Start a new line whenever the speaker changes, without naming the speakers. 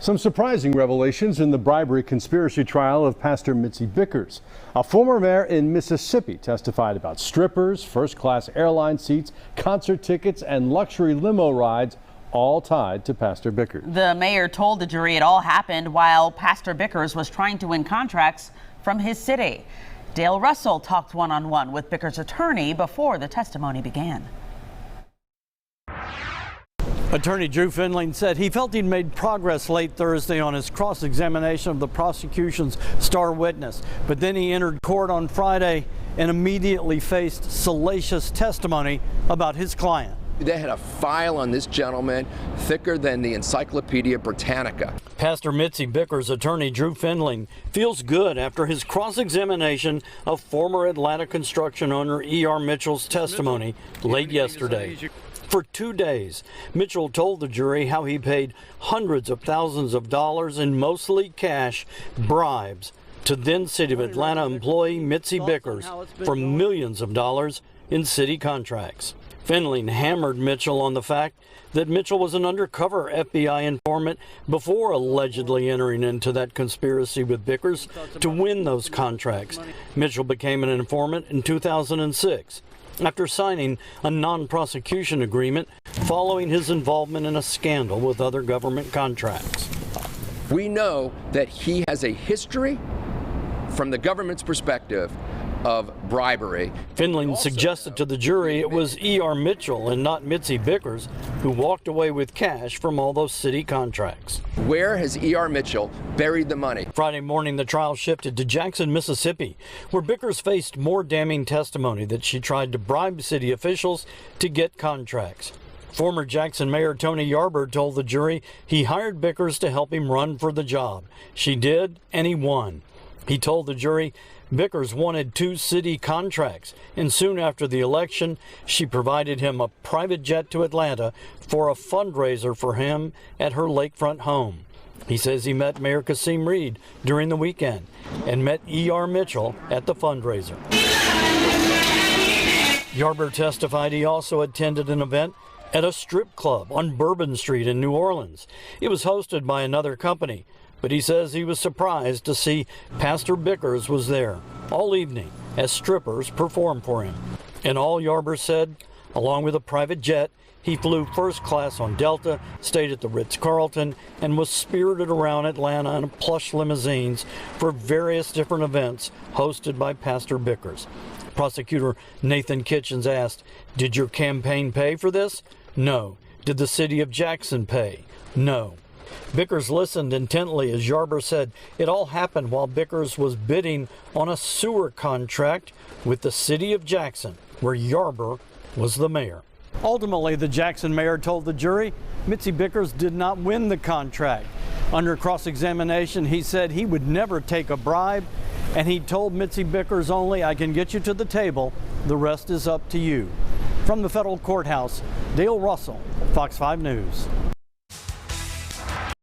Some surprising revelations in the bribery conspiracy trial of Pastor Mitzi Bickers. A former mayor in Mississippi testified about strippers, first-class airline seats, concert tickets, and luxury limo rides, all tied to Pastor Bickers.
The mayor told the jury it all happened while Pastor Bickers was trying to win contracts from his city. Dale Russell talked one-on-one with Bickers' attorney before the testimony began.
Attorney Drew Findling said he felt he'd made progress late Thursday on his cross-examination of the prosecution's star witness. But then he entered court on Friday and immediately faced salacious testimony about his client.
They had a file on this gentleman thicker than the Encyclopedia Britannica.
Pastor Mitzi Bickers' attorney Drew Findling feels good after his cross-examination of former Atlanta construction owner E.R. Mitchell's testimony late yesterday. For 2 days, Mitchell told the jury how he paid hundreds of thousands of dollars in mostly cash bribes to then City of Atlanta employee Mitzi Bickers for millions of dollars in city contracts. Findling hammered Mitchell on the fact that Mitchell was an undercover FBI informant before allegedly entering into that conspiracy with Bickers to win those contracts. Mitchell became an informant in 2006. After signing a non-prosecution agreement following his involvement in a scandal with other government contracts.
We know that he has a history, from the government's perspective, of bribery.
Findling suggested to the jury it was E.R. Mitchell and not Mitzi Bickers who walked away with cash from all those city contracts.
Where has E.R. Mitchell buried the money?
Friday morning, the trial shifted to Jackson, Mississippi, where Bickers faced more damning testimony that she tried to bribe city officials to get contracts. Former Jackson Mayor Tony Yarber told the jury he hired Bickers to help him run for the job. She did, and he won. He told the jury Bickers wanted 2 city contracts, and soon after the election, she provided him a private jet to Atlanta for a fundraiser for him at her lakefront home. He says he met Mayor Kasim Reed during the weekend and met E.R. Mitchell at the fundraiser. Yarber testified he also attended an event at a strip club on Bourbon Street in New Orleans. It was hosted by another company, but he says he was surprised to see Pastor Bickers was there all evening as strippers performed for him. And all Yarber said, along with a private jet, he flew first class on Delta, stayed at the Ritz-Carlton, and was spirited around Atlanta in plush limousines for various different events hosted by Pastor Bickers. Prosecutor Nathan Kitchens asked, "Did your campaign pay for this?" No. Did the city of Jackson pay? No. Bickers listened intently as Yarber said it all happened while Bickers was bidding on a sewer contract with the city of Jackson, where Yarber was the mayor. Ultimately, the Jackson mayor told the jury Mitzi Bickers did not win the contract. Under cross-examination, he said he would never take a bribe, and he told Mitzi Bickers only, "I can get you to the table, the rest is up to you." From the federal courthouse, Dale Russell, Fox 5 News.